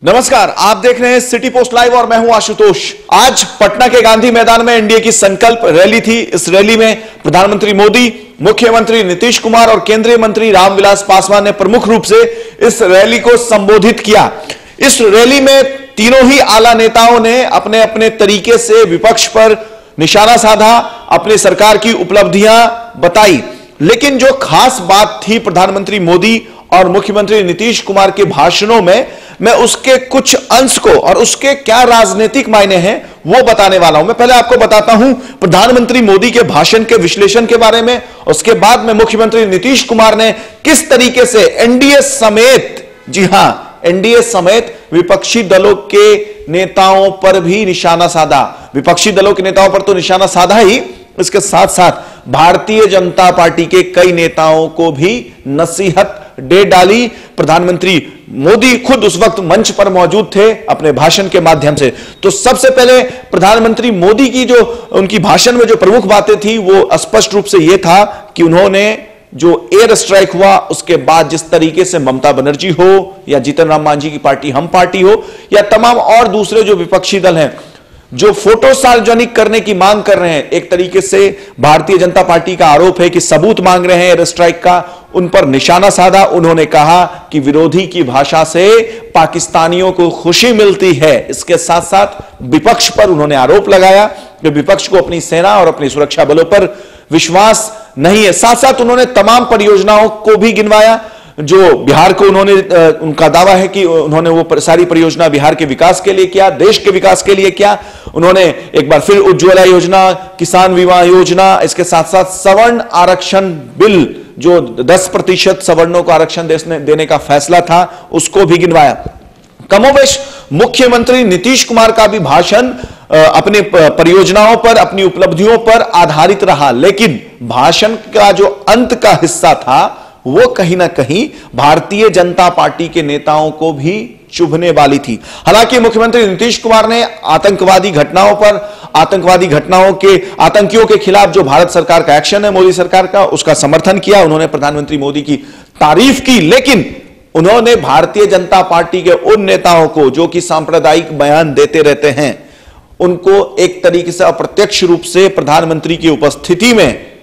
नमस्कार, आप देख रहे हैं सिटी पोस्ट लाइव और मैं हूं आशुतोष। आज पटना के गांधी मैदान में एनडीए की संकल्प रैली थी। इस रैली में प्रधानमंत्री मोदी, मुख्यमंत्री नीतीश कुमार और केंद्रीय मंत्री रामविलास पासवान ने प्रमुख रूप से इस रैली को संबोधित किया। इस रैली में तीनों ही आला नेताओं ने अपने अपने तरीके से विपक्ष पर निशाना साधा, अपनी सरकार की उपलब्धियां बताई। लेकिन जो खास बात थी प्रधानमंत्री मोदी और मुख्यमंत्री नीतीश कुमार के भाषणों में, मैं उसके कुछ अंश को और उसके क्या राजनीतिक मायने हैं वो बताने वाला हूं। मैं पहले आपको बताता हूं प्रधानमंत्री मोदी के भाषण के विश्लेषण के बारे में, उसके बाद में मुख्यमंत्री नीतीश कुमार ने किस तरीके से एनडीए समेत, जी हां, एनडीए समेत विपक्षी दलों के नेताओं पर भी निशाना साधा। विपक्षी दलों के नेताओं पर तो निशाना साधा ही, इसके साथ साथ भारतीय जनता पार्टी के कई नेताओं को भी नसीहत दे डाली। प्रधानमंत्री मोदी खुद उस वक्त मंच पर मौजूद थे अपने भाषण के माध्यम से। तो सबसे पहले प्रधानमंत्री मोदी की जो उनकी भाषण में जो प्रमुख बातें थी वो स्पष्ट रूप से यह था कि उन्होंने जो एयर स्ट्राइक हुआ उसके बाद जिस तरीके से ममता बनर्जी हो या जीतन राम मांझी की पार्टी हम पार्टी हो या तमाम और दूसरे जो विपक्षी दल हैं, जो फोटो सार्वजनिक करने की मांग कर रहे हैं, एक तरीके से भारतीय जनता पार्टी का आरोप है कि सबूत मांग रहे हैं एयर स्ट्राइक का, उन पर निशाना साधा। उन्होंने कहा कि विरोधी की भाषा से पाकिस्तानियों को खुशी मिलती है। इसके साथ साथ विपक्ष पर उन्होंने आरोप लगाया कि विपक्ष को अपनी सेना और अपनी सुरक्षा बलों पर विश्वास नहीं है। साथ साथ उन्होंने तमाम परियोजनाओं को भी गिनवाया जो बिहार को उन्होंने, उनका दावा है कि उन्होंने वो सारी परियोजना बिहार के विकास के लिए किया, देश के विकास के लिए किया। उन्होंने एक बार फिर उज्ज्वला योजना, किसान विवाह योजना, इसके साथ साथ सवर्ण आरक्षण बिल, जो 10% सवर्णों को आरक्षण देने का फैसला था, उसको भी गिनवाया। कमोबेश मुख्यमंत्री नीतीश कुमार का भी भाषण अपने परियोजनाओं पर, अपनी उपलब्धियों पर आधारित रहा, लेकिन भाषण का जो अंत का हिस्सा था वो कहीं ना कहीं भारतीय जनता पार्टी के नेताओं को भी चुभने वाली थी। हालांकि मुख्यमंत्री नीतीश कुमार ने आतंकवादी घटनाओं पर, आतंकियों के खिलाफ जो भारत सरकार का एक्शन है, मोदी सरकार का, उसका समर्थन किया। उन्होंने प्रधानमंत्री मोदी की तारीफ की, लेकिन उन्होंने भारतीय जनता पार्टी के उन नेताओं को जो कि सांप्रदायिक बयान देते रहते हैं, उनको एक तरीके से अप्रत्यक्ष रूप से प्रधानमंत्री की उपस्थिति में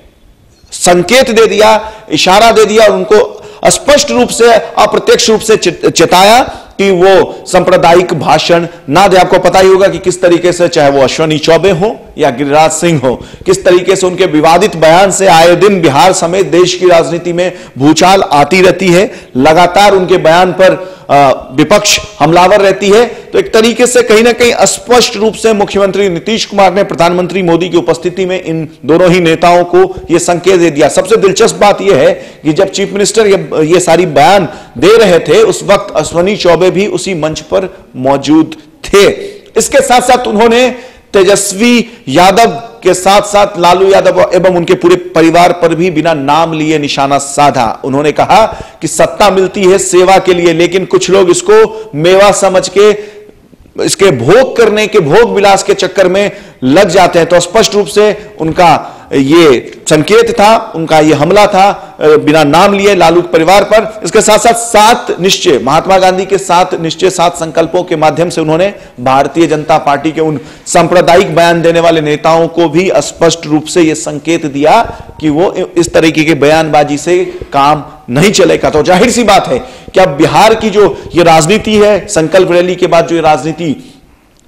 संकेत दे दिया, इशारा दे दिया और उनको स्पष्ट रूप से, अप्रत्यक्ष रूप से चेताया कि वो सांप्रदायिक भाषण ना दे। आपको पता ही होगा कि किस तरीके से, चाहे वो अश्विनी चौबे हो या गिरिराज सिंह हो, किस तरीके से उनके विवादित बयान से आए दिन बिहार समेत देश की राजनीति में भूचाल आती रहती है। लगातार उनके बयान पर विपक्ष हमलावर रहती है। तो एक तरीके से कहीं ना कहीं स्पष्ट रूप से मुख्यमंत्री नीतीश कुमार ने प्रधानमंत्री मोदी की उपस्थिति में इन दोनों ही नेताओं को यह संकेत दे दिया। सबसे दिलचस्प बात यह है कि जब चीफ मिनिस्टर ये सारी बयान दे रहे थे, उस वक्त अश्विनी चौबे भी उसी मंच पर मौजूद थे। इसके साथ साथ उन्होंने तेजस्वी यादव के साथ साथ लालू यादव एवं उनके पूरे परिवार पर भी बिना नाम लिए निशाना साधा। उन्होंने कहा कि सत्ता मिलती है सेवा के लिए, लेकिन कुछ लोग इसको मेवा समझ के, इसके भोग करने के, भोग विलास के चक्कर में लग जाते हैं। तो स्पष्ट रूप से उनका ये संकेत था, उनका ये हमला था बिना नाम लिए लालू परिवार पर। इसके साथ साथ 7 निश्चय, महात्मा गांधी के 7 निश्चय, 7 संकल्पों के माध्यम से उन्होंने भारतीय जनता पार्टी के उन सांप्रदायिक बयान देने वाले नेताओं को भी स्पष्ट रूप से यह संकेत दिया कि वो इस तरीके की बयानबाजी से काम नहीं चलेगा। तो जाहिर सी बात है कि अब बिहार की जो ये राजनीति है, संकल्प रैली के बाद जो ये राजनीति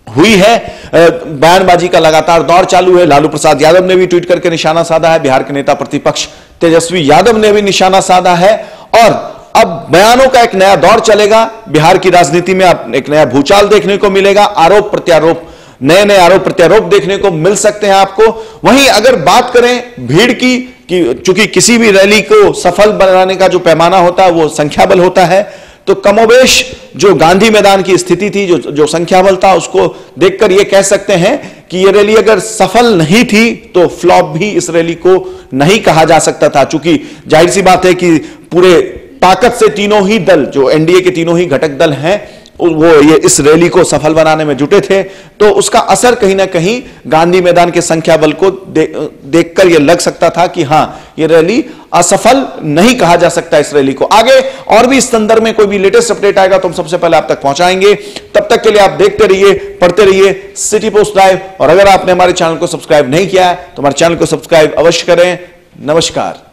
हुई है, बयानबाजी का लगातार दौर चालू है। लालू प्रसाद यादव ने भी ट्वीट करके निशाना साधा है, बिहार के नेता प्रतिपक्ष तेजस्वी यादव ने भी निशाना साधा है, और अब बयानों का एक नया दौर चलेगा। बिहार की राजनीति में अब एक नया भूचाल देखने को मिलेगा, आरोप प्रत्यारोप, नए नए आरोप प्रत्यारोप देखने को मिल सकते हैं आपको। वहीं अगर बात करें भीड़ की, कि चूंकि किसी भी रैली को सफल बनाने का जो पैमाना होता है वो संख्या बल होता है, तो कमोबेश जो गांधी मैदान की स्थिति थी, जो संख्या बल था, उसको देखकर यह कह सकते हैं कि यह रैली अगर सफल नहीं थी तो फ्लॉप भी इस रैली को नहीं कहा जा सकता था। चूंकि जाहिर सी बात है कि पूरे ताकत से तीनों ही दल, जो एनडीए के तीनों ही घटक दल हैं, वो ये इस रैली को सफल बनाने में जुटे थे, तो उसका असर कहीं ना कहीं गांधी मैदान के संख्या बल को देखकर यह लग सकता था कि हां, ये रैली असफल नहीं कहा जा सकता इस रैली को। आगे और भी इस संदर्भ में कोई भी लेटेस्ट अपडेट आएगा तो हम सबसे पहले आप तक पहुंचाएंगे। तब तक के लिए आप देखते रहिए, पढ़ते रहिए सिटी पोस्ट लाइव, और अगर आपने हमारे चैनल को सब्सक्राइब नहीं किया है तो हमारे चैनल को सब्सक्राइब अवश्य करें। नमस्कार।